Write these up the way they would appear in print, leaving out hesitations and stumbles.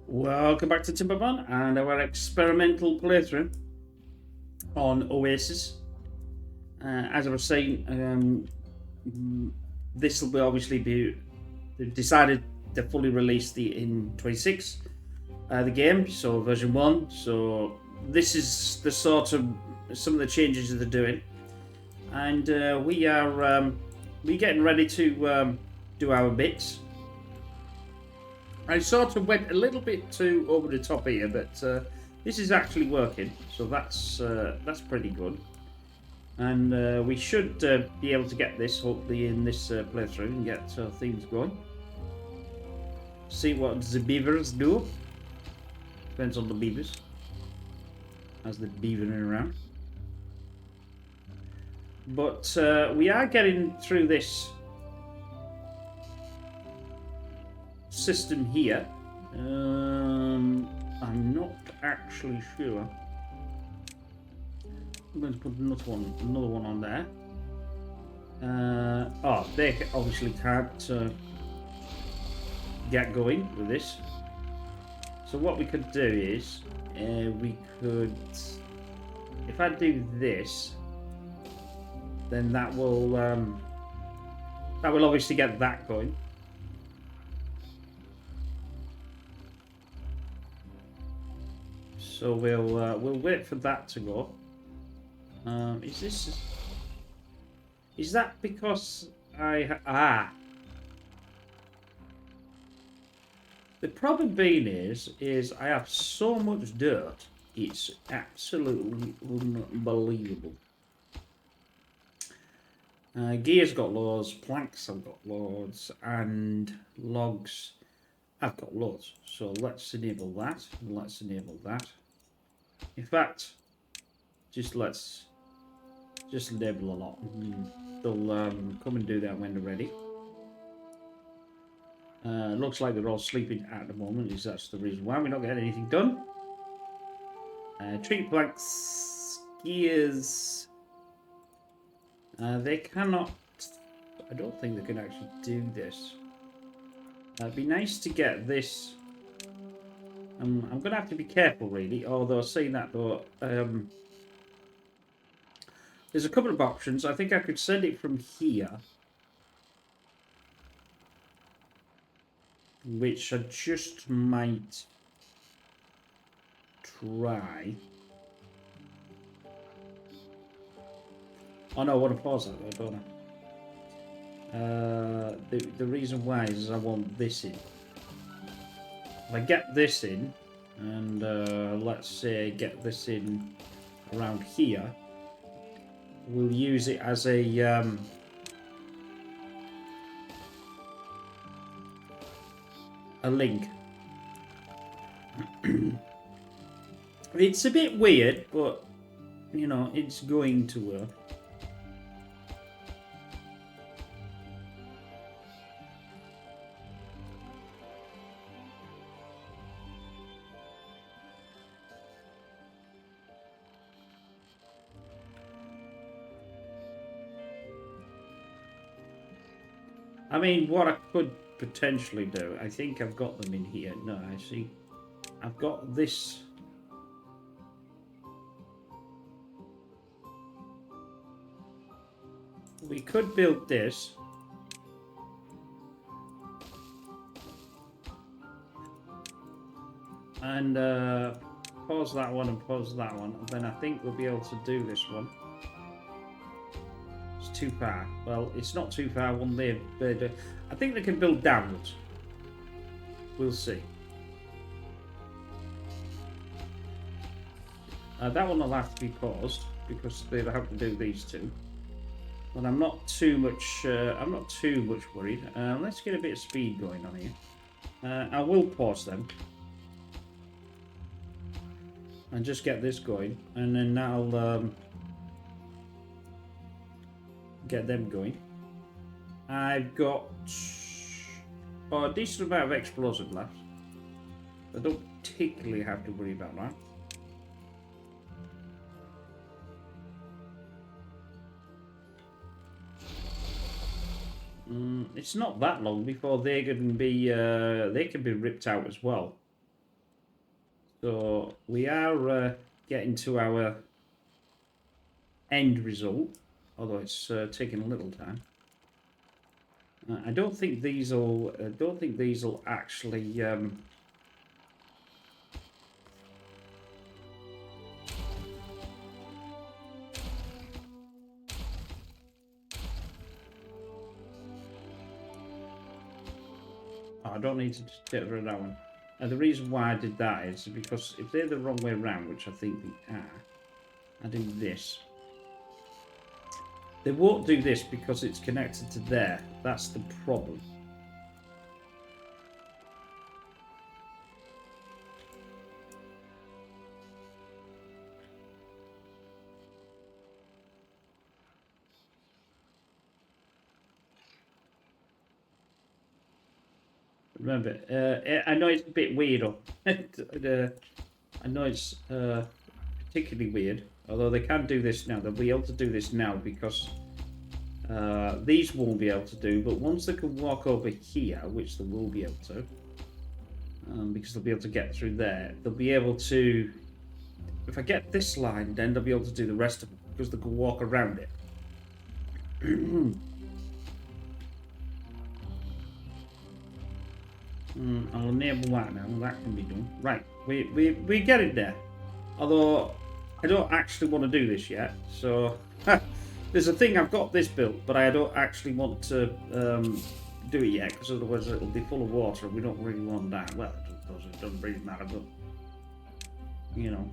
Welcome back to Timberborn and our experimental playthrough on Oasis. As I was saying, this will obviously be decided to fully release in 26 the game, so version 1. So this is the sort of some of the changes that they're doing, and we're getting ready to do our bits. I sort of went a little bit too over the top here, but this is actually working, so that's pretty good. And we should be able to get this hopefully in this playthrough and get things going. See what the beavers do. Depends on the beavers, as they're beavering around. But we are getting through this system here. I'm not actually sure. I'm going to put another one on there. They obviously can't get going with this. So what we could do is we could, if I do this, then that will obviously get that going. So we'll wait for that to go. Is that because the problem being is I have so much dirt, it's absolutely unbelievable. Gear's got loads, planks I've got loads, and logs I've got loads. So let's enable that, and let's enable that. In fact, let's enable a lot. They'll come and do that when they're ready. Looks like they're all sleeping at the moment. That's the reason why we're not getting anything done. Tree planks, gears. They cannot. I don't think they can actually do this. It'd be nice to get this. I'm going to have to be careful, really. Although saying that, though, there's a couple of options. I think I could send it from here, which I just might try. Oh no, I want to pause that though, don't I? The reason why is I want this in. If I get this in, and let's say get this in around here, we'll use it as a link. It's a bit weird, but you know, it's going to work. I mean, what I could potentially do, I think I've got them in here. No, I see. I've got this. We could build this. And pause that one and pause that one. And then I think we'll be able to do this one. Too far. Well, it's not too far. One there, I think they can build downwards. We'll see. That one will have to be paused because they have to do these two. But I'm not too much. I'm not too much worried. Let's get a bit of speed going on here. I will pause them and just get this going, and then that'll. Get them going. I've got a decent amount of explosive left. I don't particularly have to worry about that. It's not that long before they can be ripped out as well. So we are getting to our end result, although it's taking a little time. I don't think these will. Don't think these will actually. Oh, I don't need to get rid of that one. And the reason why I did that is because if they're the wrong way around, which I think they are, I do this. They won't do this because it's connected to there. That's the problem. Remember, I know it's a bit weird. I know it's particularly weird. Although they can do this now. They'll be able to do this now because these won't be able to do. But once they can walk over here, which they will be able to, because they'll be able to get through there, they'll be able to... If I get this line, then they'll be able to do the rest of it because they can walk around it. I'll enable that now. That can be done. Right, we get it there. Although I don't actually want to do this yet. So there's a thing, I've got this built, but I don't actually want to do it yet because otherwise it'll be full of water and we don't really want that. Well, it doesn't really matter, but you know.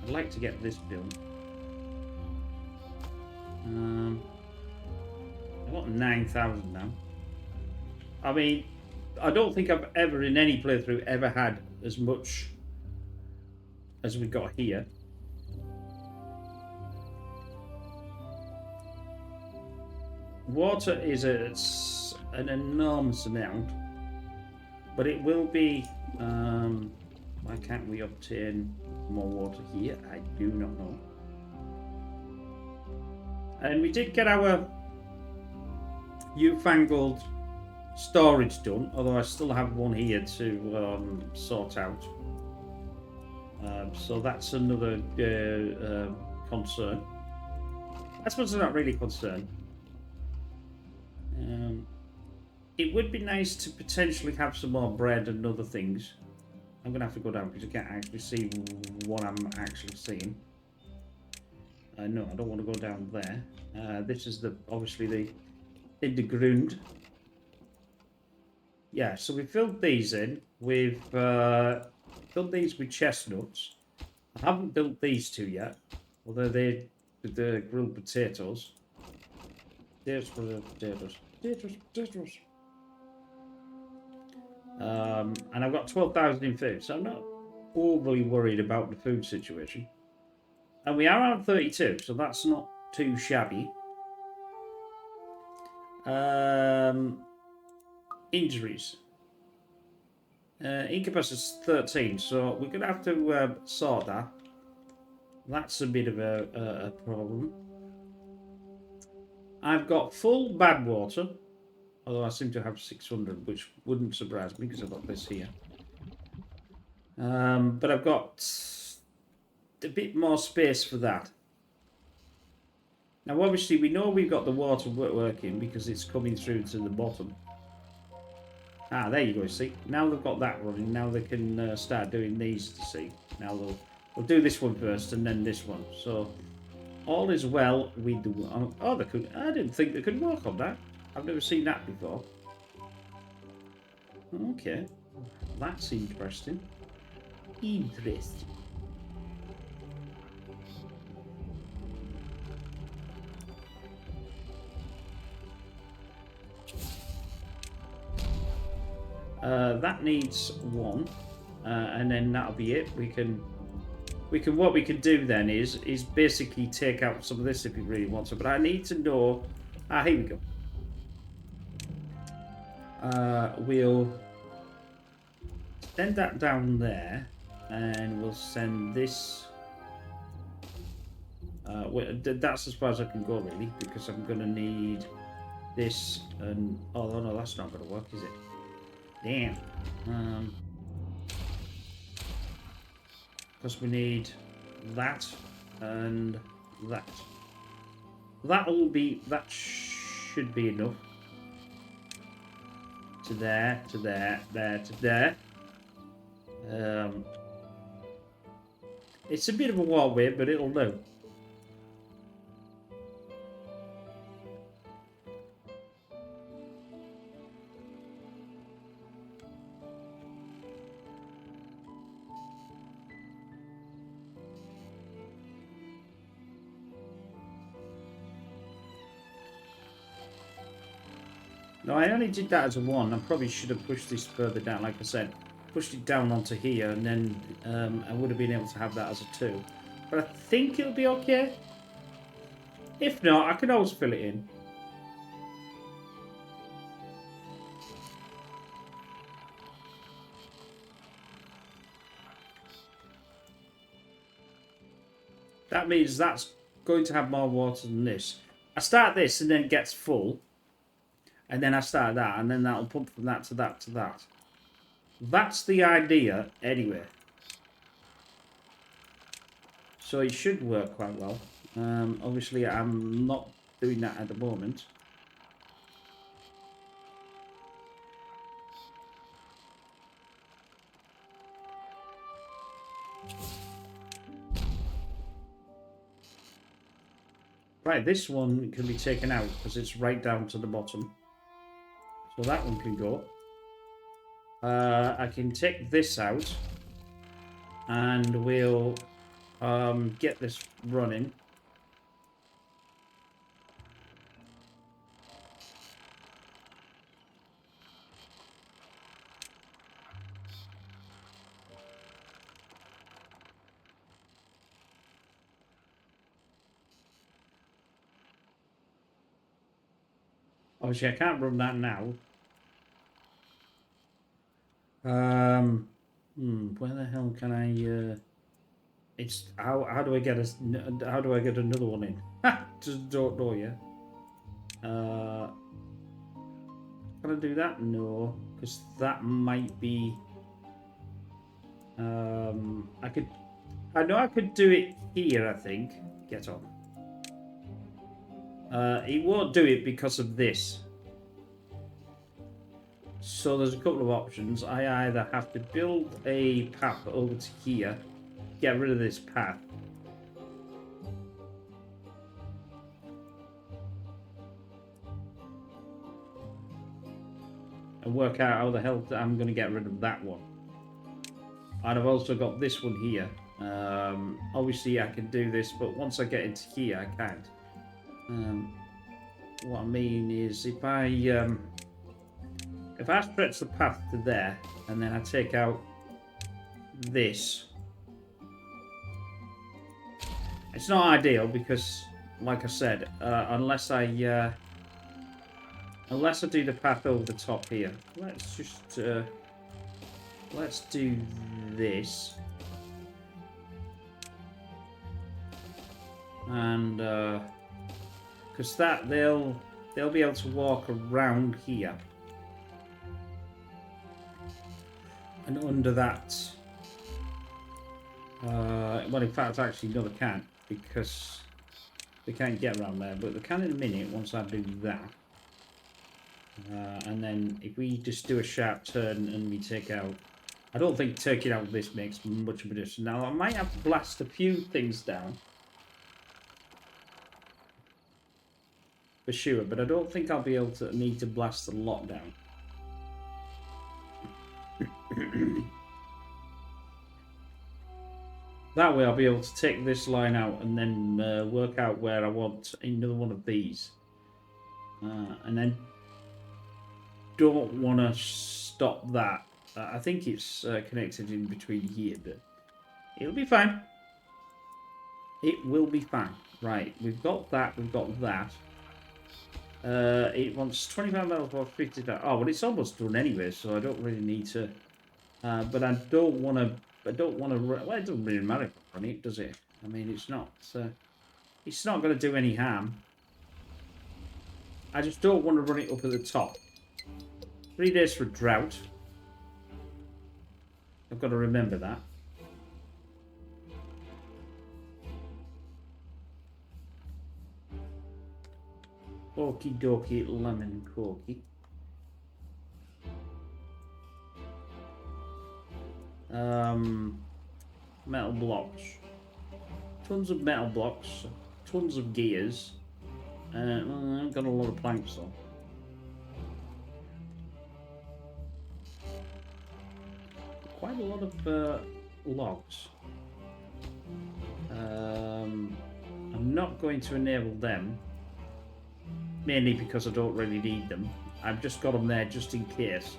I'd like to get this built. I've got 9,000 now. I mean, I don't think I've ever in any playthrough ever had as much as we got here. Water is an enormous amount, but it will be. Why can't we obtain more water here? I do not know. And we did get our newfangled storage done, although I still have one here to sort out. So that's another concern. I suppose it's not really a concern. It would be nice to potentially have some more bread and other things. I'm going to have to go down because I can't actually see what I'm actually seeing. No, I don't want to go down there. This is obviously the underground. Yeah, so we filled these in. We've filled these with chestnuts. I haven't built these two yet, although they're the grilled potatoes. There's for the potatoes. Potatoes. And I've got 12,000 in food, so I'm not overly worried about the food situation. And we are on 32, so that's not too shabby. Injuries. Incubus is 13, so we're going to have to sort that. That's a bit of a problem. I've got full bad water, although I seem to have 600, which wouldn't surprise me because I've got this here. But I've got a bit more space for that. Now, obviously, we know we've got the water working because it's coming through to the bottom. Ah, there you go, see? Now they've got that running. Now they can start doing these to see. Now they'll do this one first and then this one. So, all is well. We do. Oh, they could. I didn't think they could walk on that. I've never seen that before. Okay. That's interesting. Interesting. That needs one, and then that'll be it. What we can do then is basically take out some of this if you really want to. But I need to know. Ah, here we go. We'll send that down there, and we'll send this. That's as far as I can go really, because I'm gonna need this. And oh no, that's not gonna work, is it? Damn. because we need that and that. That should be enough. To there, to there, there, to there. It's a bit of a walkway, but it'll do. No, I only did that as a 1. I probably should have pushed this further down, like I said. Pushed it down onto here, and then I would have been able to have that as a 2. But I think it'll be okay. If not, I can always fill it in. That means that's going to have more water than this. I start this and then it gets full. And then I start that, and then that'll pump from that to that to that. That's the idea, anyway. So it should work quite well. Obviously, I'm not doing that at the moment. Right, this one can be taken out because it's right down to the bottom. So that one can go. I can take this out. And we'll get this running. Obviously, I can't run that now. Where the hell can I? It's how do I get another one in? Just don't know yet. Can I do that? No, because that might be. I know I could do it here. I think. Get on. It won't do it because of this. So there's a couple of options. I either have to build a path over to here, get rid of this path. And work out how the hell I'm going to get rid of that one. And I've also got this one here. Obviously I can do this, but once I get into here I can't. What I mean is if I stretch the path to there and then I take out this, it's not ideal because, like I said, unless I do the path over the top here, let's just let's do this, and because that they'll be able to walk around here. And under that, well, in fact, actually, no, they can't because they can't get around there. But they can in a minute once I do that. And then if we just do a sharp turn and we take out, I don't think taking out this makes much of a difference. Now I might have to blast a few things down for sure, but I don't think I'll be able to need to blast a lot down. That way I'll be able to take this line out and then work out where I want another one of these. And then don't want to stop that. I think it's connected in between here, but it'll be fine. It will be fine. Right, we've got that, we've got that. It wants 25 metals for 50. Oh, well, it's almost done anyway, so I don't really need to. But I don't want to. Well, it doesn't really matter if I run it, does it? I mean, it's not. It's not going to do any harm. I just don't want to run it up at the top. 3 days for drought. I've got to remember that. Okie dokie lemon corky. Metal blocks. Tons of metal blocks. Tons of gears. I've got a lot of planks though. Quite a lot of logs. I'm not going to enable them. Mainly because I don't really need them. I've just got them there just in case.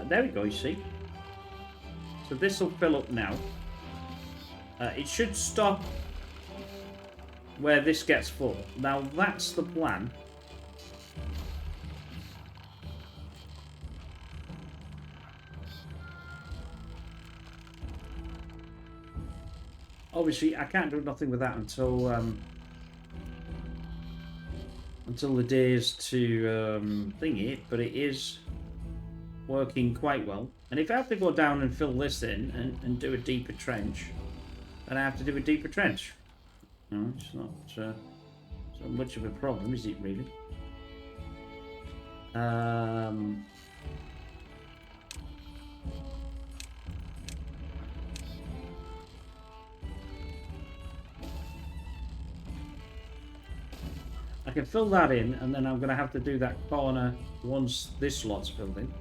There we go, you see. So this will fill up now. It should stop where this gets full. Now that's the plan. Obviously, I can't do nothing with that until the days to thingy it, but it is working quite well. And if I have to go down and fill this in and do a deeper trench, then I have to do a deeper trench. No, it's not much of a problem, is it really? I can fill that in, and then I'm going to have to do that corner once this slot's filled in.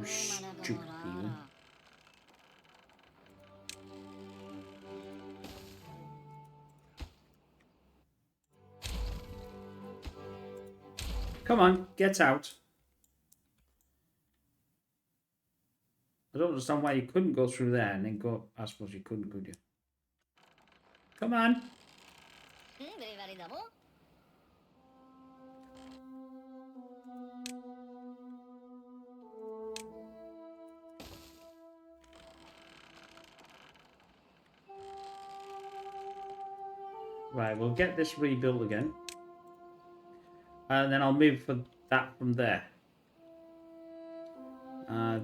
Stupid people. Come on, get out. I don't understand why you couldn't go through there and then go... I suppose you couldn't, could you? Come on. Right, we'll get this rebuilt again. And then I'll move for that from there.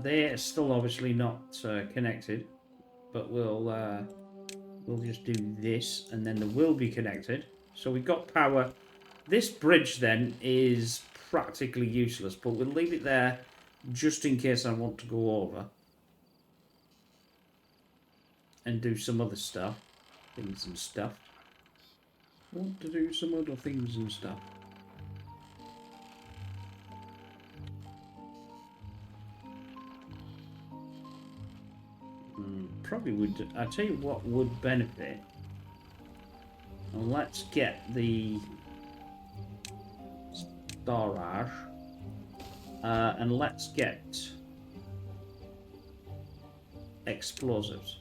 They're still obviously not connected, but we'll just do this, and then they will be connected. So we've got power. This bridge then is practically useless, but we'll leave it there just in case I want to go over and do some other stuff, things and stuff. Want to do some other things and stuff. Probably would. I tell you what would benefit. And let's get the storage, and let's get explosives.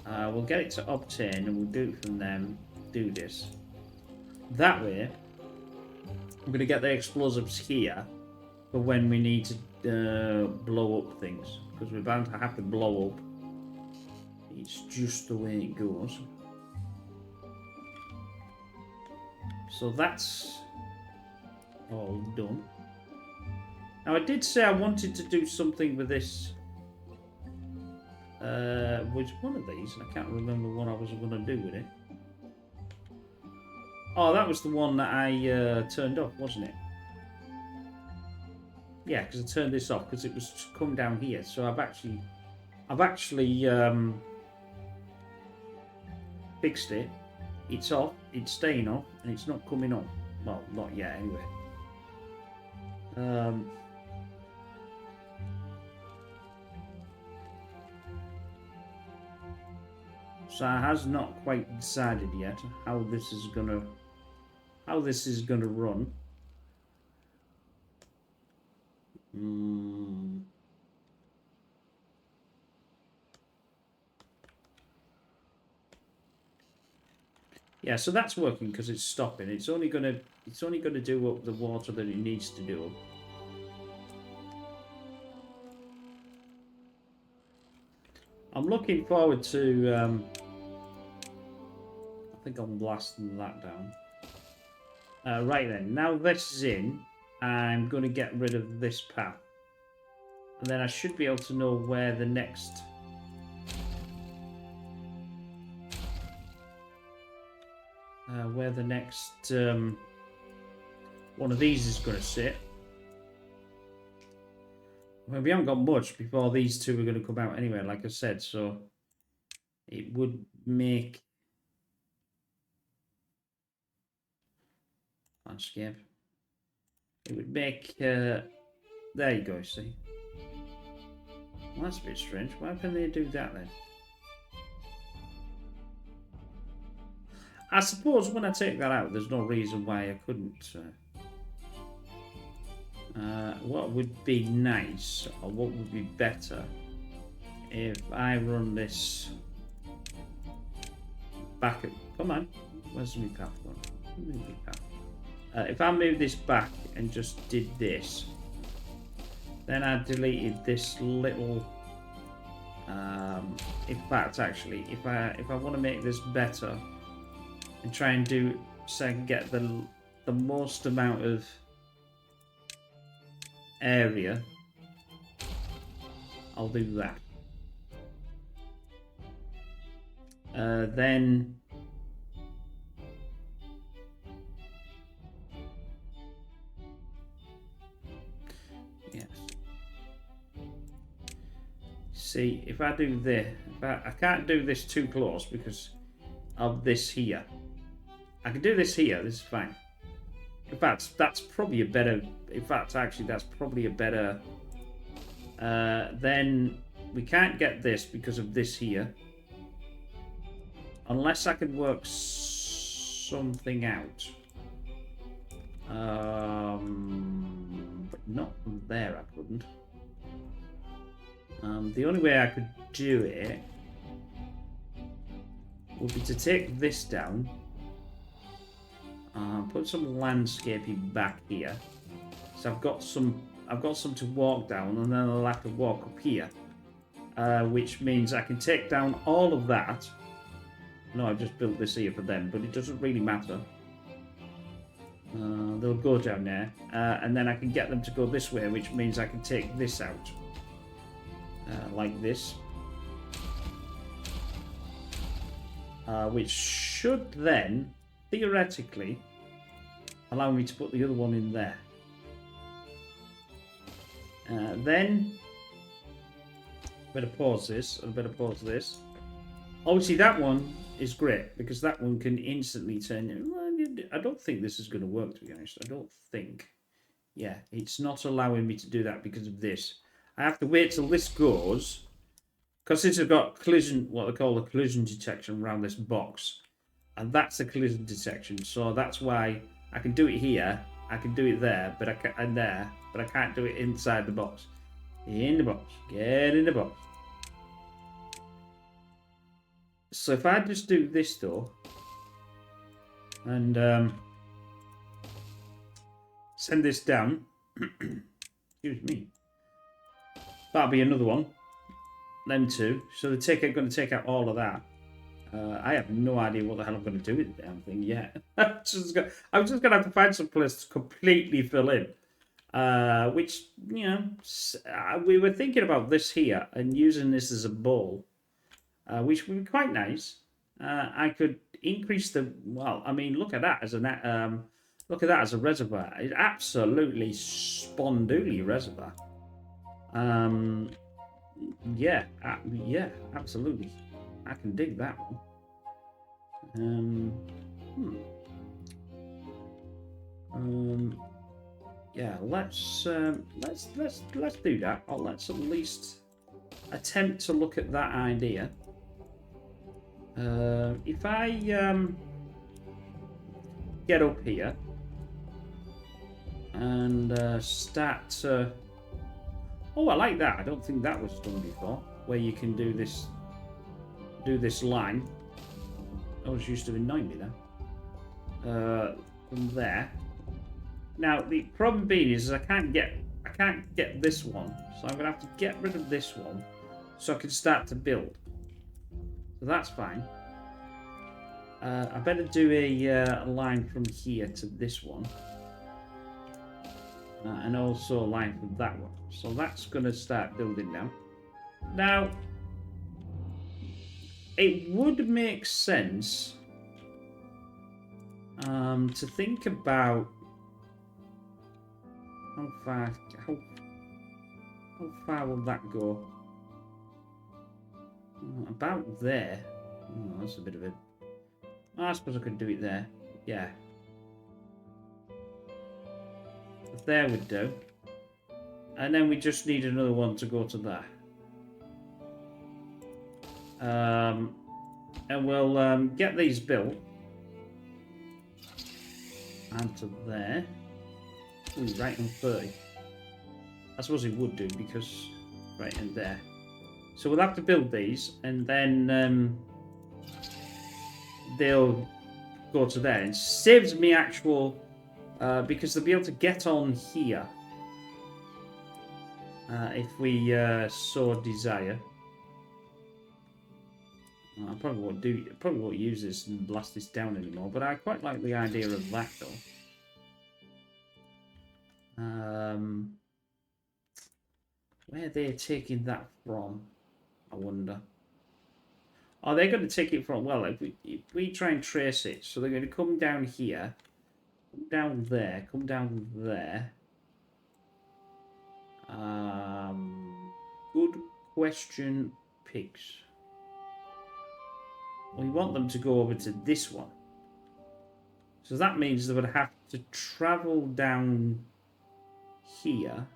We'll get it to obtain, and we'll do it from them. Do this. That way, I'm going to get the explosives here for when we need to blow up things, because we're bound to have to blow up. It's just the way it goes. So that's all done. Now I did say I wanted to do something with this. Which one of these? I can't remember what I was going to do with it. Oh, that was the one that I turned off, wasn't it? Yeah, because I turned this off because it was come down here. So I've actually fixed it. It's off, it's staying off, and it's not coming on. Well, not yet anyway. So I has not quite decided yet how this is gonna run. Yeah, so that's working because it's stopping. It's only gonna do up the water that it needs to do up. I'm looking forward to. I think I'm blasting that down. Right then, now this is in, I'm going to get rid of this path, and then I should be able to know where the next where the next one of these is going to sit. Well, we haven't got much before these two are going to come out anyway, like I said, so it would make landscape. It would make there you go, see. Well, that's a bit strange. Why can they do that then? I suppose when I take that out, there's no reason why I couldn't. What would be nice, or what would be better, if I run this back? Come on, where's my path going? If I move this back and just did this, then I deleted this little. In fact, actually, if I want to make this better and try and do so, I can get the most amount of area, I'll do that. Then yes. See, if I do this, I can't do this too close because of this here. I can do this here. This is fine. In fact, that's probably a better. In fact, actually, that's probably a better. Then we can't get this because of this here. Unless I can work something out. But not from there, I couldn't. The only way I could do it would be to take this down. Put some landscaping back here. So I've got some to walk down, and then I'll have to walk up here. Which means I can take down all of that. No, I've just built this here for them, but it doesn't really matter. They'll go down there, and then I can get them to go this way, which means I can take this out. Like this. Which should then, theoretically, allow me to put the other one in there. Then, better pause this, and better pause this. Obviously, that one is great, because that one can instantly turn. I don't think this is going to work, to be honest. I don't think. Yeah, it's not allowing me to do that because of this. I have to wait till this goes, because it's got collision, what they call a collision detection around this box, and that's a collision detection. So that's why I can do it here, I can do it there, but I can't do it inside the box. In the box, get in the box. So if I just do this though, and send this down, excuse me. That'll be another one. Them two. So they're going to take out all of that. I have no idea what the hell I'm going to do with the damn thing yet. I'm just going to have to find some place to completely fill in. Which, you know, we were thinking about this here and using this as a bowl, which would be quite nice. I could increase the. Well, I mean, look at that as a reservoir. It's absolutely spondooley reservoir. Yeah, absolutely. I can dig that one. Yeah, let's do that. Or let's at least attempt to look at that idea. If I get up here and start to. Oh, I like that. I don't think that was done before. Where you can do this line. That was used to annoy me then. From there. Now the problem being is I can't get this one, so I'm gonna have to get rid of this one so I can start to build. So that's fine. I better do a line from here to this one. And also a line from that one. So that's going to start building now. Now, it would make sense To think about how far will that go? About there. Oh, that's a bit of a... I suppose I could do it there. Yeah. There would do. And then we just need another one to go to there. And we'll get these built. And to there. Ooh, right in 30. I suppose it would do because right in there. So we'll have to build these and then they'll go to there. It saves me actual because they'll be able to get on here if we so desire. I probably won't use this and blast this down anymore, but I quite like the idea of that though. Where are they taking that from? I wonder. Are they going to take it from? Well, if we try and trace it, so they're going to come down here, come down there, come down there. Good question, pigs. We want them to go over to this one. So that means they would have to travel down here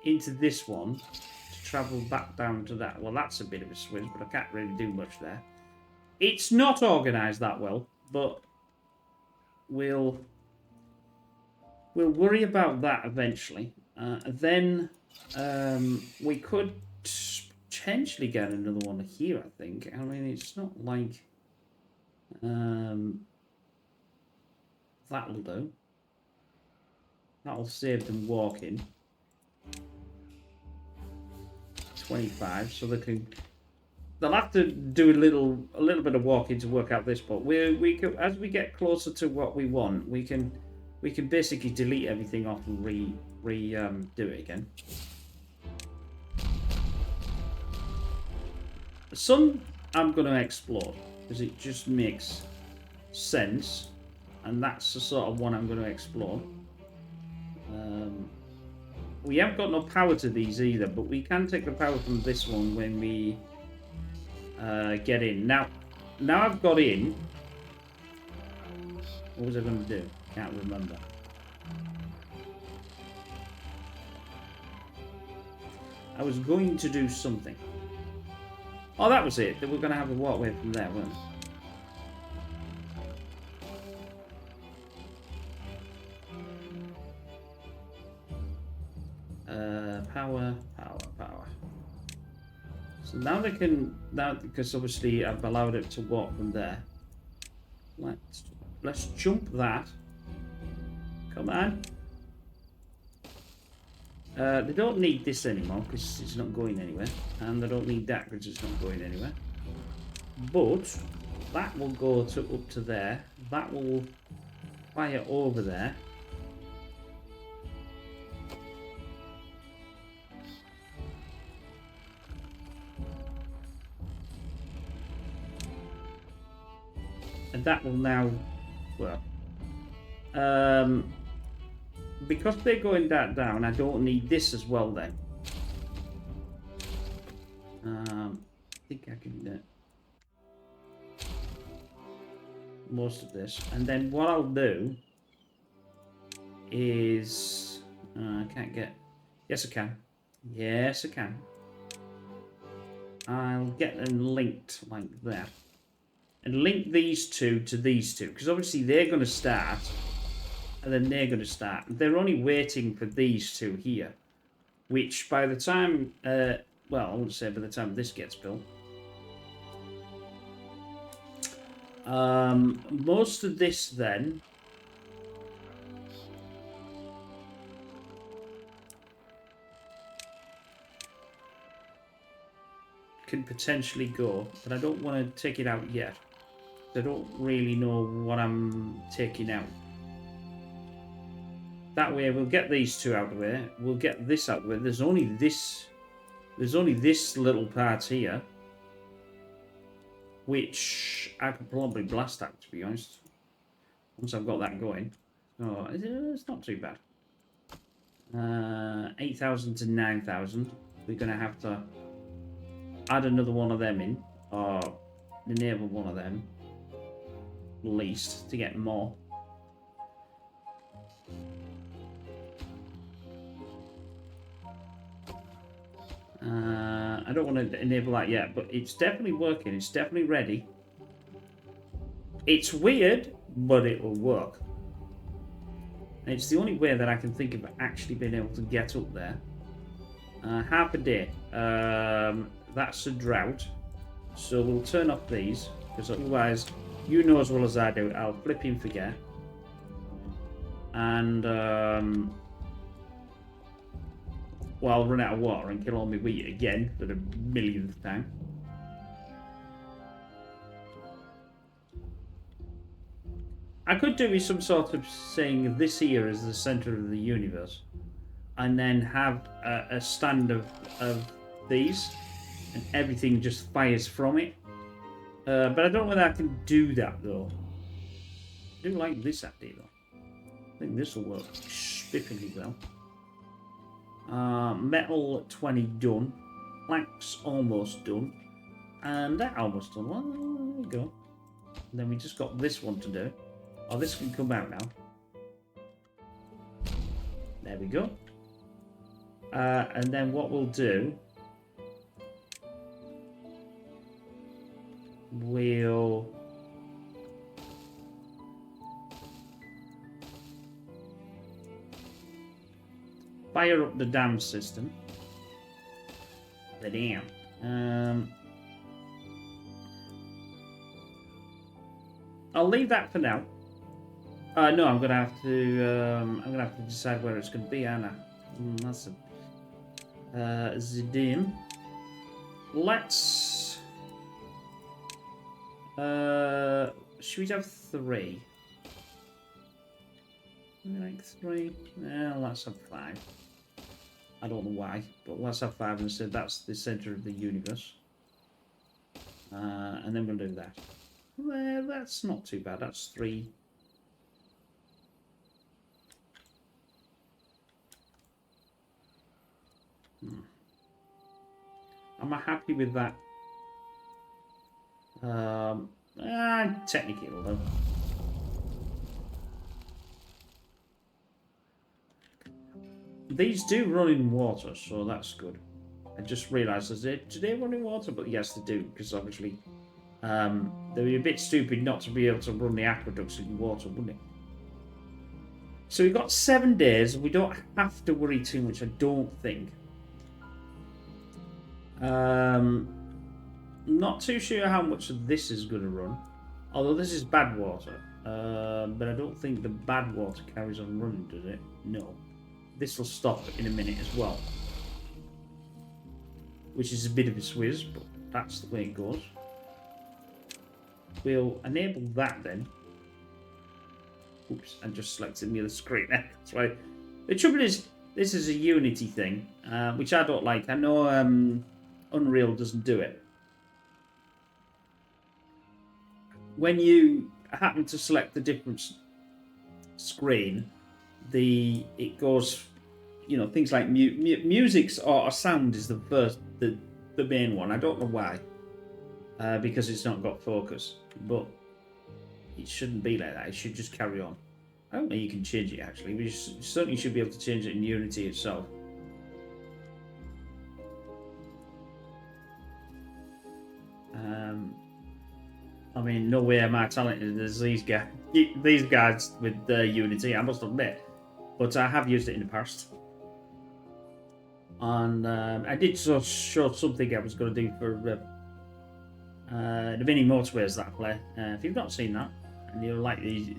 into this one to travel back down to that. Well, that's a bit of a switch, but I can't really do much there. It's not organised that well, but we'll worry about that eventually. Then we could potentially get another one here, I think. I mean, it's not like that'll do. That'll save them walking. 25, so they'll have to do a little bit of walking to work out this, but we can, as we get closer to what we want, we can basically delete everything off and do it again. Some I'm going to explore because it just makes sense, and that's the sort of one I'm going to explore. We haven't got no power to these either, but we can take the power from this one when we get in. Now I've got in. What was I going to do? Can't remember. I was going to do something. Oh, that was it. That we're going to have a walkway from there, weren't we? Power. So now they can, because obviously I've allowed it to walk from there. Let's jump that. Come on. They don't need this anymore because it's not going anywhere, and they don't need that because it's not going anywhere. But that will go up to there. That will fire over there. And that will now, well, because they're going that down, I don't need this as well then. I think I can do most of this. And then what I'll do is, I can't get, yes I can. Yes I can. I'll get them linked like that. And link these two to these two, because obviously they're going to start, and then they're going to start. They're only waiting for these two here, which by the time, well, I won't say by the time this gets built. Most of this then can potentially go, but I don't want to take it out yet. I don't really know what I'm taking out. That way we'll get these two out of the way. We'll get this out of the way. There's only this little part here. which I could probably blast out, to be honest, once I've got that going. So it's not too bad. 8,000 to 9,000. We're going to have to add another one of them in, or enable one of them, at least, to get more. I don't want to enable that yet, but it's definitely working. It's definitely ready. It's weird, but it will work. And it's the only way that I can think of actually being able to get up there. Half a day. That's a drought. So we'll turn off these, because otherwise, you know as well as I do, I'll flipping forget. And well, I'll run out of water and kill all my wheat again for the millionth time. I could do with some sort of saying this here is the center of the universe, and then have a stand of these, and everything just fires from it. But I don't know whether I can do that though. I do like this idea though. I think this will work spiffingly well. Metal 20 done. Planks almost done. And that almost done. Well, there we go. And then we just got this one to do. Oh, this can come out now. There we go. And then what we'll do... We'll... fire up the dam system. The dam. I'll leave that for now. No, I'm gonna have to decide where it's gonna be, Anna. That's the dam. Let's. Should we have 3? Like 3. Well, let's have 5. I don't know why, but let's have 5 instead. That's the center of the universe. And then we'll do that. Well, that's not too bad. That's 3. Am I happy with that? Technically, though. These do run in water, so that's good. I just realised, do they run in water? But yes, they do, because obviously they'd be a bit stupid not to be able to run the aqueducts in water, wouldn't it? So we've got 7 days. We don't have to worry too much, I don't think. Not too sure how much of this is going to run. Although this is bad water. But I don't think the bad water carries on running, does it? No. This will stop in a minute as well. Which is a bit of a swizz, but that's the way it goes. We'll enable that then. Oops, I just selected the other screen. That's right. The trouble is, this is a Unity thing, which I don't like. I know Unreal doesn't do it. When you happen to select the different screen, it goes, you know, things like music's or sound is the first, the main one. I don't know why, because it's not got focus, but it shouldn't be like that. It should just carry on. I don't know, you can change it actually. We certainly should be able to change it in Unity itself. I mean, no way am I talented as these guys with Unity, I must admit. But I have used it in the past. And I did show something I was going to do for the mini motorways that I play. If you've not seen that, and you like these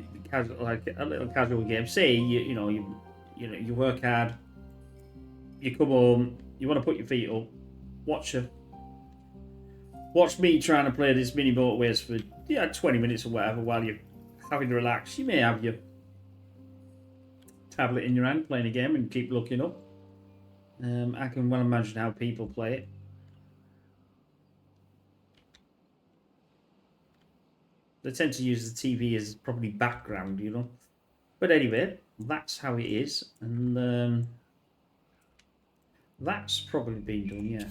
like a little casual game, say you work hard, you come home, you want to put your feet up, watch me trying to play this mini motorways for 20 minutes or whatever while you're having to relax. You may have your tablet in your hand playing a game and keep looking up. I can well imagine how people play it. they tend to use the TV as probably background, you know. But anyway, that's how it is, and that's probably been done, yeah.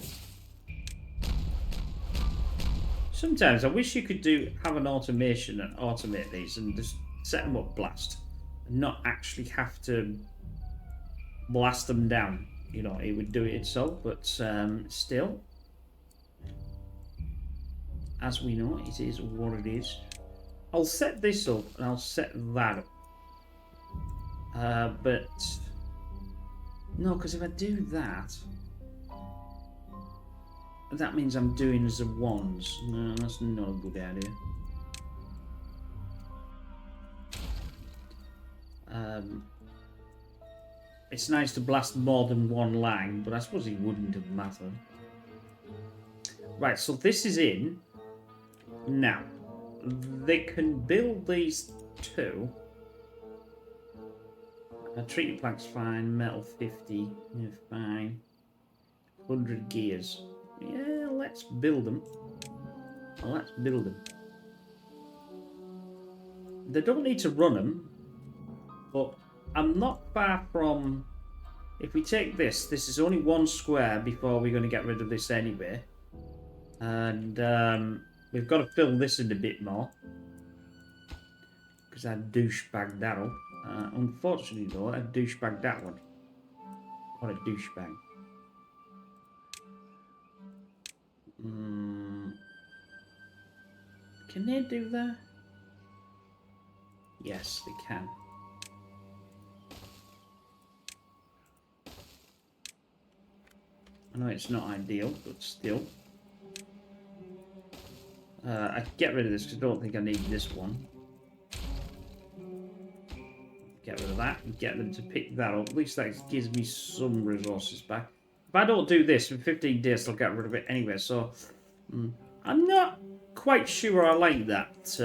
Sometimes I wish you could have an automation and automate these and just set them up blast, and not actually have to blast them down. You know, it would do it itself, but still, as we know, it is what it is. I'll set this up and I'll set that up. But no, because if I do that, that means I'm doing as a ones. No, that's not a good idea. It's nice to blast more than one line, but I suppose it wouldn't have mattered. Right, so this is in. Now, they can build these two. Treated plank's fine, metal 50, yeah, fine. 100 gears. Yeah, let's build them. Let's build them. They don't need to run them, but I'm not far from... If we take this is only one square before we're going to get rid of this anyway. And we've got to fill this in a bit more. Because I douchebagged that up. Unfortunately though, I douchebagged that one. What a douchebag. Can they do that? Yes, they can. I know it's not ideal, but still. I can get rid of this because I don't think I need this one. Get rid of that and get them to pick that up. At least that gives me some resources back. If I don't do this in 15 days, I'll get rid of it anyway. So I'm not quite sure I like that.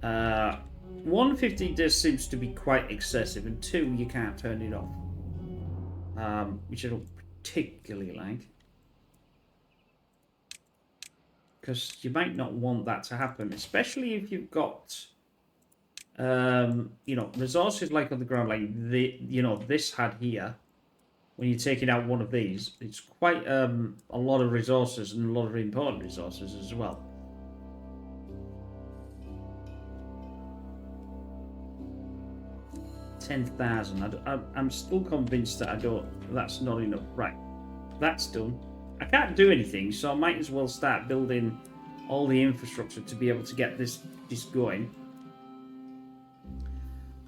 150 days seems to be quite excessive, and 2, you can't turn it off, which I don't particularly like. Because you might not want that to happen, especially if you've got, you know, resources like on the ground, like this had here. When you're taking out one of these, it's quite a lot of resources and a lot of important resources as well. $10,000. I'm still convinced that that's not enough. Right, that's done. I can't do anything, so I might as well start building all the infrastructure to be able to get this going.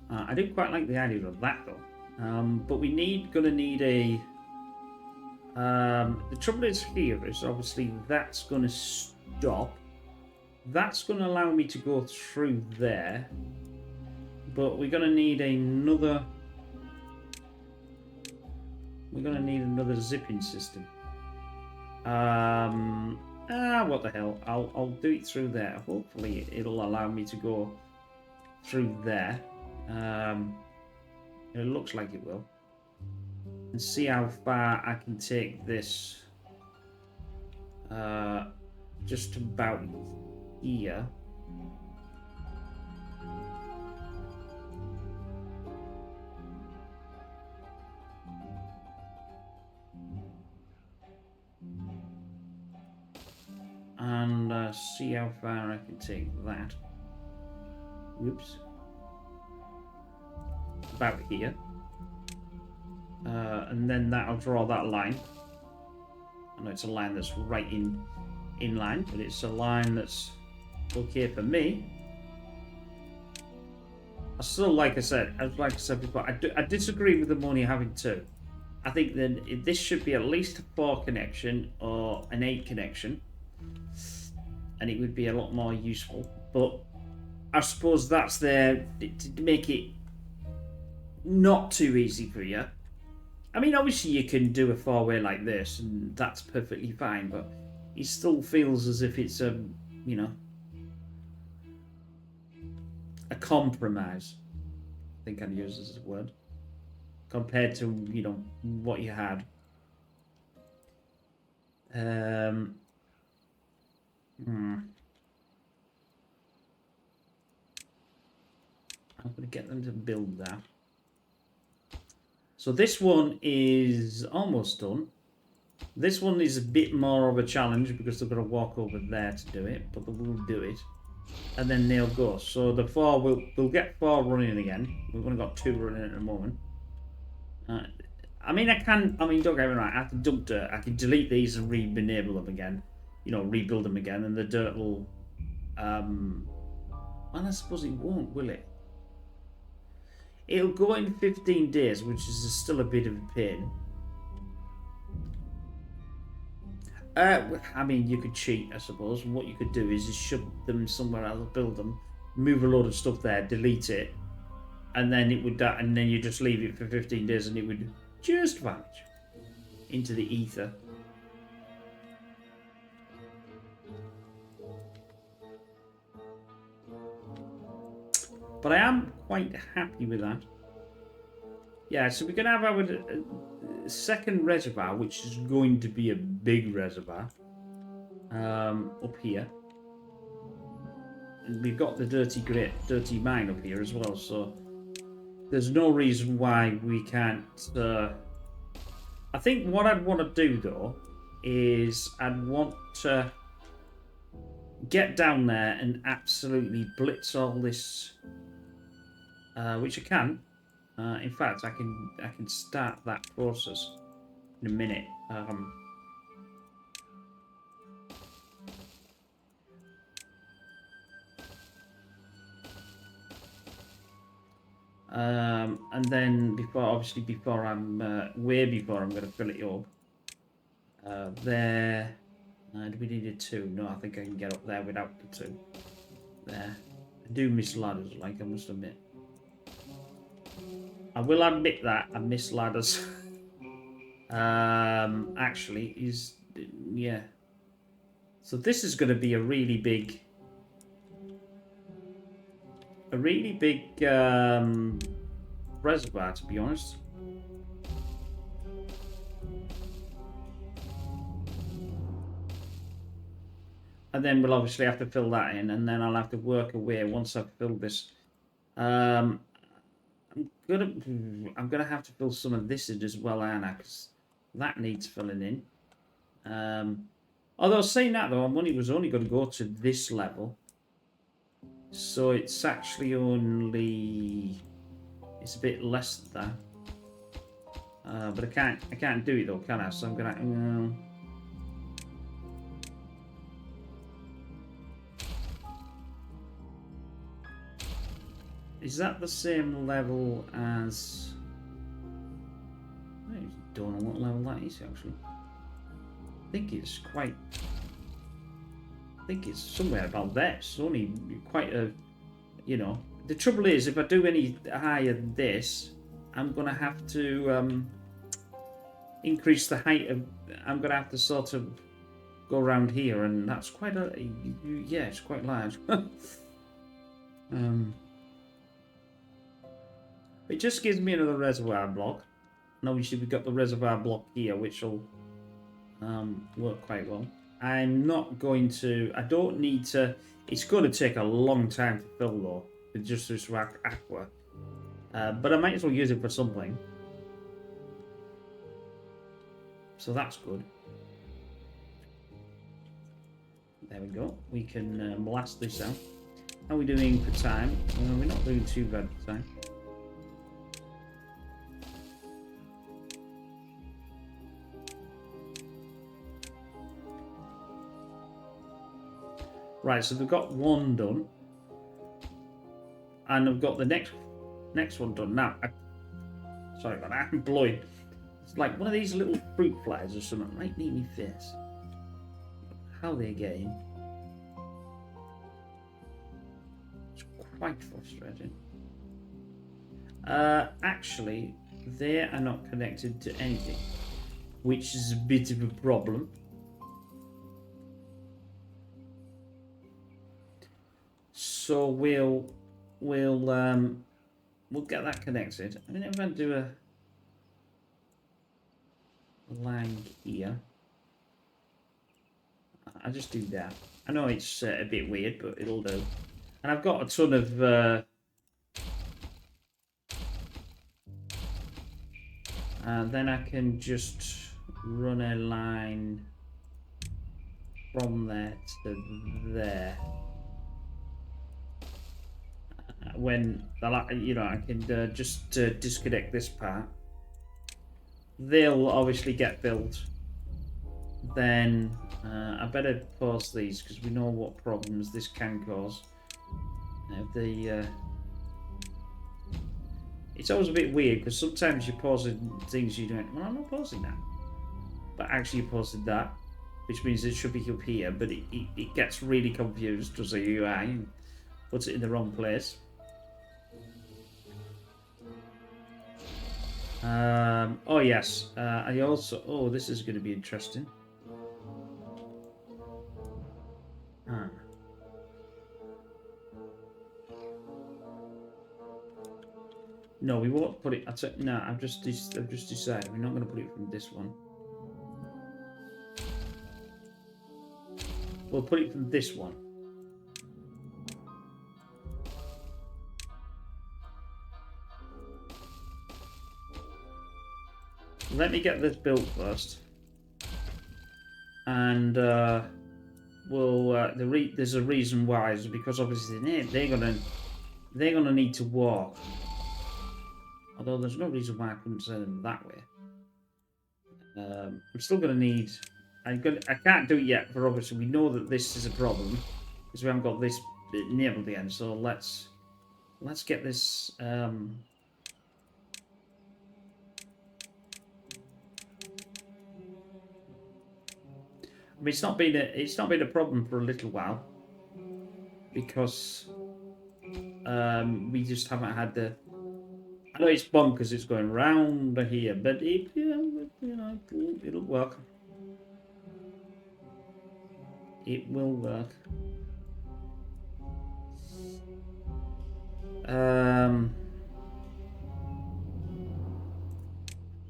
I do quite like the idea of that though. But gonna need a... the trouble is here is obviously that's going to stop. That's going to allow me to go through there. But we're going to need another... We're going to need another zipping system. What the hell? I'll do it through there. Hopefully it'll allow me to go through there. It looks like it will. And see how far I can take this. Just about here. And see how far I can take that. Whoops. About here. And then that'll draw that line. I know it's a line that's right in line, but it's a line that's okay for me. I still, like I said before, I disagree with them only having 2. I think that this should be at least a 4 connection or an 8 connection, and it would be a lot more useful. But I suppose that's there to make it not too easy for you. I mean, obviously you can do a 4-way like this, and that's perfectly fine, but it still feels as if it's a, you know, a compromise. I think I'd use this as a word. Compared to, you know, what you had. I'm going to get them to build that. So this one is almost done. This one is a bit more of a challenge because they're going to walk over there to do it, but they will do it. And then they'll go. So the 4, we'll get 4 running again. We've only got 2 running at the moment. I mean, don't get me wrong, I can dump dirt. I can delete these and re-enable them again. You know, rebuild them again, and the dirt will... and I suppose it won't, will it? It'll go in 15 days, which is still a bit of a pain. I mean, you could cheat, I suppose. And what you could do is just shove them somewhere else, build them, move a load of stuff there, delete it, and then it would, and then you just leave it for 15 days, and it would just vanish into the ether. But I am quite happy with that. Yeah, so we're going to have our second reservoir, which is going to be a big reservoir, up here. And we've got the dirty mine up here as well, so there's no reason why we can't... I think what I'd want to do, though, is I'd want to get down there and absolutely blitz all this... which I can. In fact, I can start that process in a minute. And then before I'm going to fill it up. There. Do we need a 2? No, I think I can get up there without the 2. There. I do miss ladders, like I must admit. I will admit that I miss ladders. Actually, yeah. So this is going to be a really big reservoir, to be honest. And then we'll obviously have to fill that in, and then I'll have to work away once I've filled this. I'm gonna have to fill some of this in as well, aren't I? 'Cause that needs filling in. Although saying that though, our money was only going to go to this level, so it's actually it's a bit less than that. But I can't do it though, can I? So I'm gonna. Is that the same level as... I don't know what level that is, actually. I think it's somewhere about there. It's only quite a... You know... The trouble is, if I do any higher than this, I'm going to have to increase the height of... I'm going to have to sort of go around here, and that's quite a... Yeah, it's quite large. It just gives me another reservoir block. And obviously we've got the reservoir block here, which will work quite well. I'm not going to... I don't need to... It's going to take a long time to fill, though, with just this aqua. But I might as well use it for something. So that's good. There we go. We can blast this out. How are we doing for time? We're not doing too bad for time. Right, so we've got one done, and I've got the next one done. Now, sorry about that, I'm blowing. It's like one of these little fruit flies or something right near my face. How they get in? It's quite frustrating. Actually, they are not connected to anything, which is a bit of a problem. So we'll get that connected. I mean, if I do a line here, I just do that, I know it's a bit weird, but it'll do. And I've got a ton of... and then I can just run a line from there to there. When, you know, I can just disconnect this part. They'll obviously get built. Then I better pause these because we know what problems this can cause. It's always a bit weird because sometimes you're pausing things you don't. Well, I'm not pausing that, but actually you paused that, which means it should be up here. But it gets really confused because the UI and puts it in the wrong place. Oh yes, I also. Oh, this is going to be interesting. No, we won't put it. No, I've just decided we're not going to put it from this one. We'll put it from this one. Let me get this built first, and there's a reason why. Is because obviously they're gonna need to walk. Although there's no reason why I couldn't send them that way. I'm still gonna need. I can't do it yet, for obviously we know that this is a problem because we haven't got this bit enabled again. So let's get this. I mean, it's not been a problem for a little while because we just haven't had the. I know it's bonkers, it's going round here, but it'll work. It will work.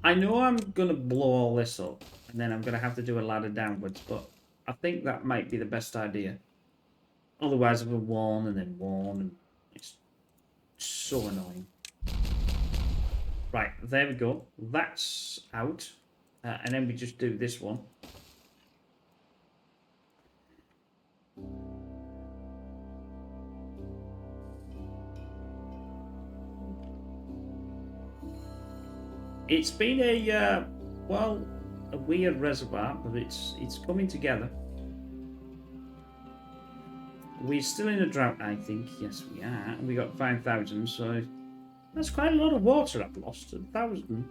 I know I'm gonna blow all this up, and then I'm gonna have to do a ladder downwards, but I think that might be the best idea. Otherwise, we'll warn and then warn, and it's so annoying. Right, there we go. That's out. And then we just do this one. It's been a weird reservoir, but it's coming together. We're still in a drought, I think. Yes, we are. We got 5,000, so that's quite a lot of water I've lost. 1,000.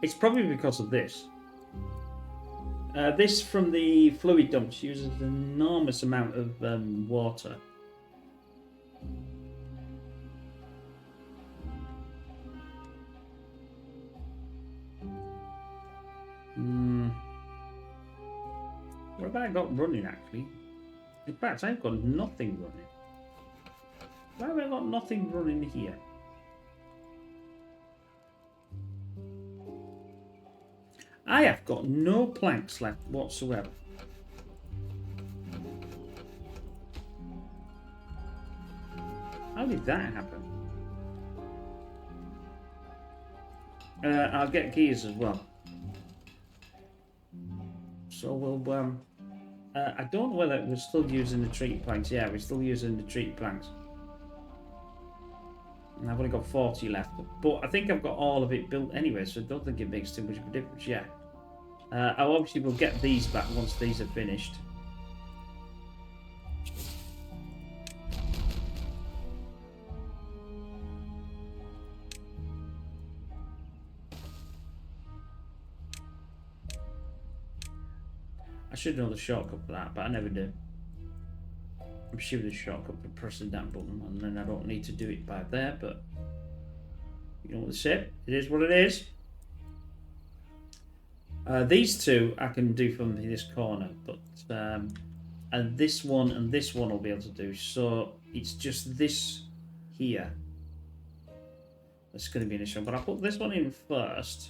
It's probably because of this. This from the fluid dumps uses an enormous amount of water. What have I got running, actually? In fact, I've got nothing running. Why have I got nothing running here? I have got no planks left whatsoever. How did that happen? I'll get gears as well. So we'll I don't know whether we're still using the treated planks. Yeah, we're still using the treated planks. And I've only got 40 left. But I think I've got all of it built anyway, so I don't think it makes too much of a difference yet. I obviously will get these back once these are finished. I should know the shortcut for that, but I never do. I'm sure the shortcut for pressing that button, and then I don't need to do it by there, but you know what they say, it is what it is. These two I can do from this corner, but and this one will be able to do, so it's just this here that's going to be an issue. But I'll put this one in first,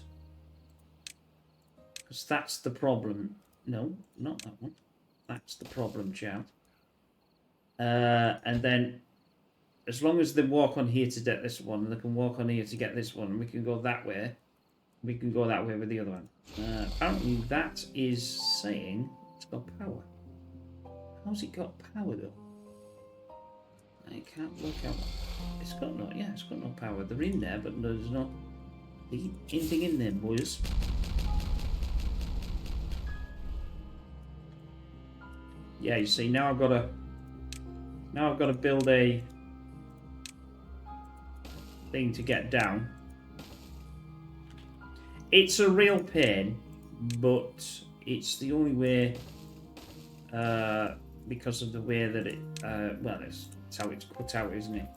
because that's the problem. No, not that one. That's the problem, child. And then, as long as they walk on here to get this one, they can walk on here to get this one, and we can go that way. We can go that way with the other one. Apparently, that is saying it's got power. How's it got power, though? I can't work out. It's got no, yeah, it's got no power. They're in there, but there's not anything in there, boys. Yeah, you see, now I've got to build a thing to get down. It's a real pain, but it's the only way, because of the way that it, well, it's how it's put out, isn't it?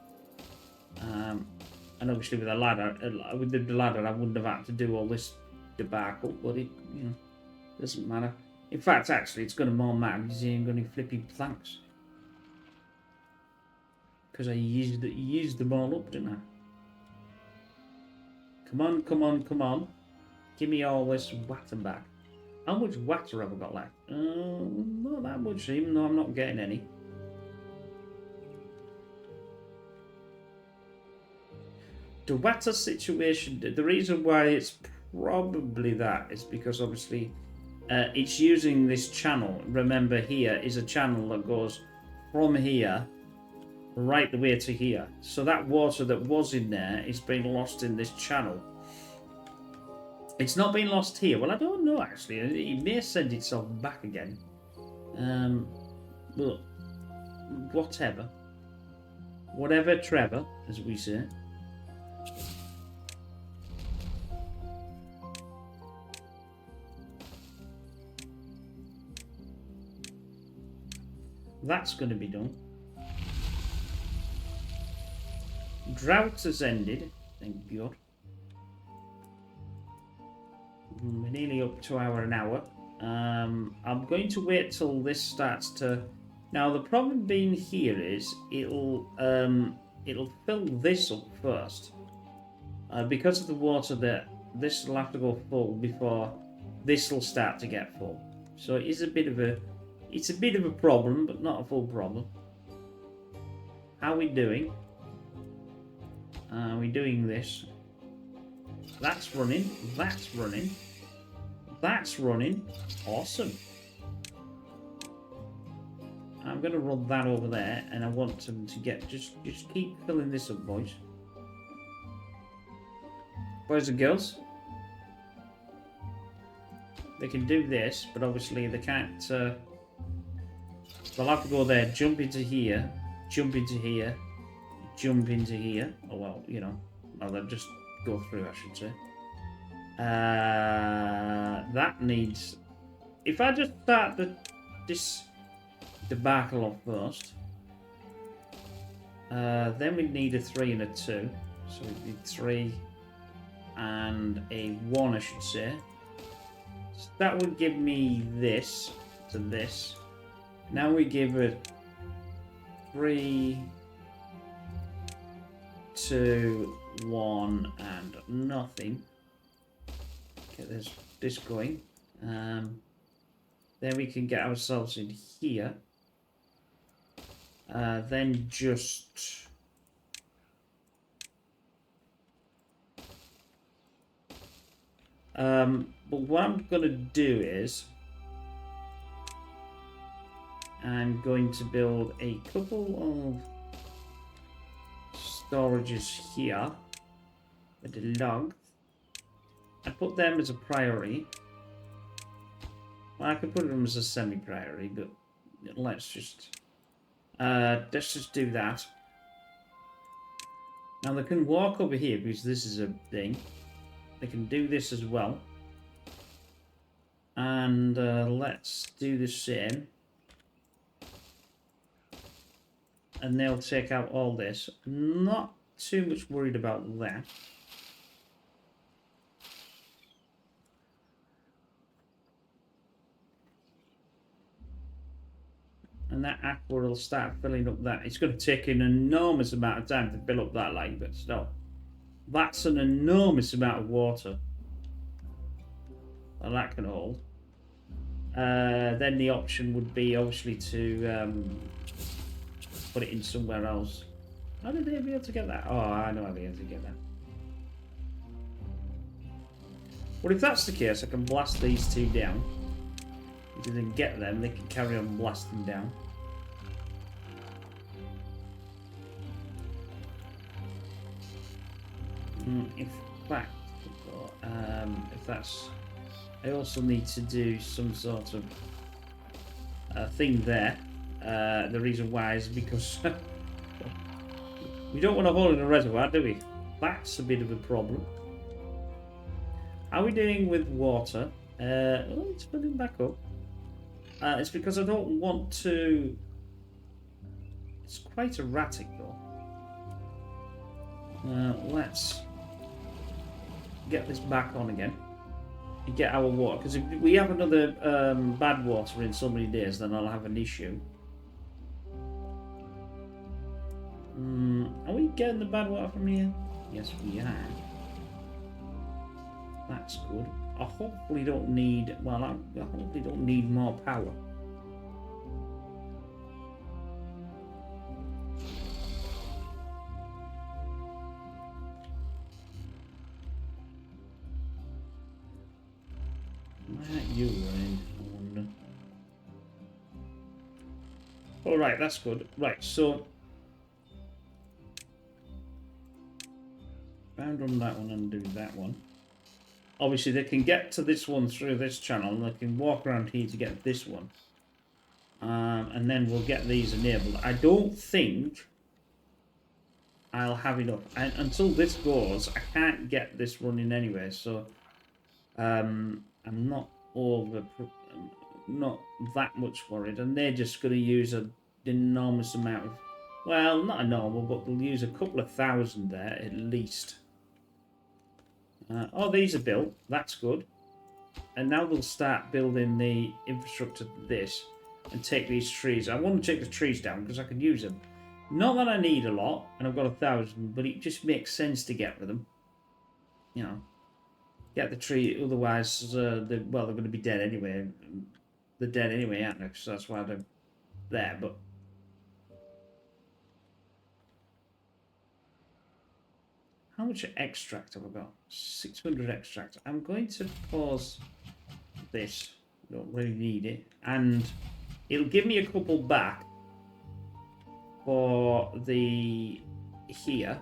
And obviously with the ladder, I wouldn't have had to do all this debacle, but it, you know, doesn't matter. In fact, actually, it's going to more matter because you ain't got any flipping planks. Because I used them all up, didn't I? Come on, come on, come on. Give me all this water back. How much water have I got left? Not that much, even though I'm not getting any. The water situation, the reason why it's probably that is because obviously it's using this channel. Remember, here is a channel that goes from here right the way to here. So that water that was in there is being lost in this channel. It's not being lost here. Well, I don't know, actually. It may send itself back again. But whatever. Whatever, Trevor, as we say. That's going to be done. Drought has ended. Thank God. We're nearly up to an hour. I'm going to wait till this starts to... Now, the problem being here is it'll fill this up first. Because of the water there, this will have to go full before this will start to get full. So it is a bit of a... It's a bit of a problem, but not a full problem. How are we doing? We're doing this. That's running. That's running. That's running. Awesome. I'm going to run that over there, and I want them to get... Just keep filling this up, boys. Boys and girls. They can do this, but obviously they can't... they'll have to go there, jump into here, jump into here, jump into here. Oh, well, you know. Well, they'll just go through, I should say. That needs... If I just start this debacle off first, then we need a 3 and a 2. So we need 3 and a 1, I should say. So that would give me this to this. Now we give it 3, 2, 1, and nothing. Get this going. Then we can get ourselves in here. Then just... but what I'm going to do is... I'm going to build a couple of storages here with the log. I put them as a priority. Well, I could put them as a semi-priority, but let's just do that. Now they can walk over here because this is a thing. They can do this as well. And let's do the same. And they'll take out all this. Not too much worried about that. And that aqua will start filling up that. It's going to take an enormous amount of time to fill up that line, but still. That's an enormous amount of water that can hold. then the option would be obviously to put it in somewhere else. How did they be able to get that? Oh, I know how they able to get that. Well, if that's the case, I can blast these two down. If they can get them, they can carry on blasting down. In fact, if that's... I also need to do some sort of thing there. The reason why is because we don't want a hole in a reservoir, do we? That's a bit of a problem. How are we doing with water? Oh, it's filling back up. It's because I don't want to... It's quite erratic though. Let's get this back on again. And get our water. Because if we have another bad water in so many days, then I'll have an issue. Are we getting the bad water from here? Yes, we are. That's good. I hopefully don't need... Well, I hopefully don't need more power. You in. All right, that's good. Right, so round on that one and do that one. Obviously, they can get to this one through this channel, and they can walk around here to get this one, and then we'll get these enabled. I don't think I'll have enough, and until this goes, I can't get this running anyway. So I'm not not that much worried, and they're just going to use an enormous amount of, well, not enormous, but they'll use a couple of thousand there at least. Oh, these are built. That's good. And now they'll start building the infrastructure to this and take these trees. I want to take the trees down because I can use them. Not that I need a lot, and I've got 1,000, but it just makes sense to get rid of them. You know, get the tree. Otherwise, they're going to be dead anyway. They're dead anyway, aren't they? So that's why they're there. But how much extract have I got? 600 extract. I'm going to pause this. Don't really need it. And it'll give me a couple back for the here.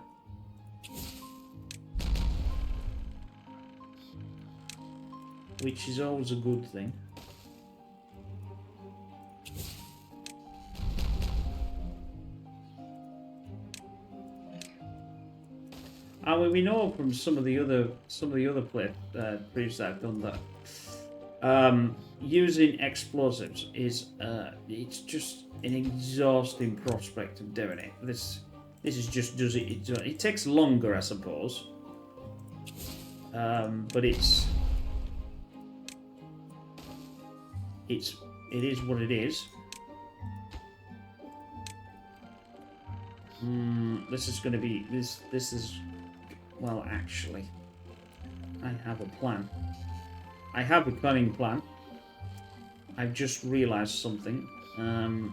Which is always a good thing. And we know from some of the other proofs that I've done that using explosives is it's just an exhausting prospect of doing it. This is just does it. It takes longer, I suppose, but it is what it is. This is going to be this is. Well, actually, I have a plan. I have a cunning plan. I've just realised something.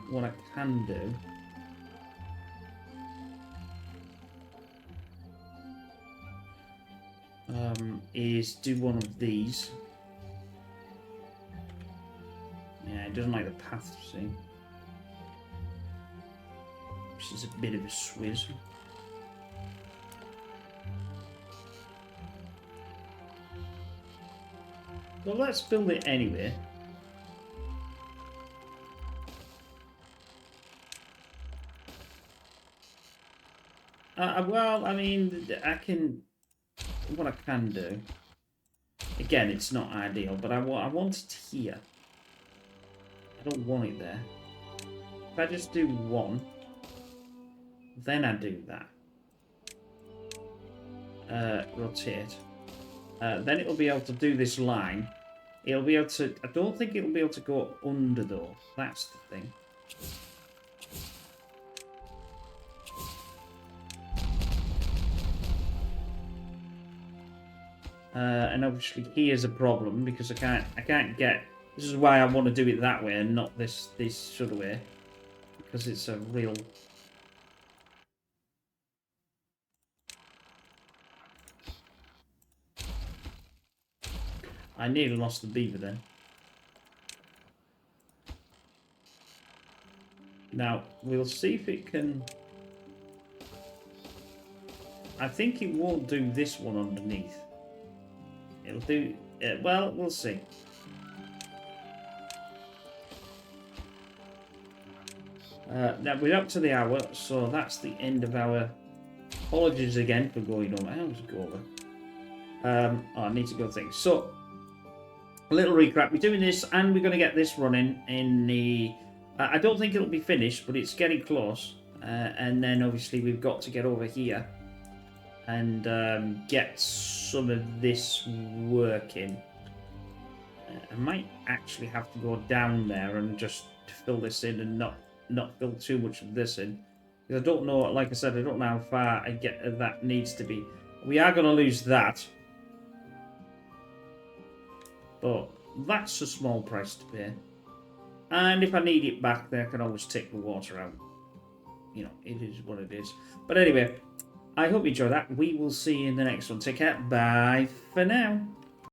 What I can do is do one of these. Yeah, it doesn't like the path, see? Which is a bit of a swizz. Well, let's build it anyway. Well, I mean, I can... What I can do... Again, it's not ideal, but I want it here. I don't want it there. If I just do one, then I do that. Rotate. Then it'll be able to do this line. It'll be able to... I don't think it'll be able to go under, though. That's the thing. And obviously here's a problem because I can't get This is why I want to do it that way and not this sort of way. Because it's a real... I nearly lost the beaver then. Now, we'll see if it can... I think it won't do this one underneath. It'll do... well, we'll see. Now, we're up to the hour, so that's the end of our... Apologies again for going over. How does it go over? Oh, I need to go things. So, a little recap. We're doing this, and we're going to get this running in the... I don't think it'll be finished, but it's getting close. And then, obviously, we've got to get over here and get some of this working. I might actually have to go down there and just fill this in and not fill too much of this in. Because I don't know, like I said, I don't know how far I get that needs to be. We are going to lose that. But that's a small price to pay. And if I need it back, then I can always take the water out. You know, it is what it is. But anyway, I hope you enjoyed that. We will see you in the next one. Take care. Bye for now.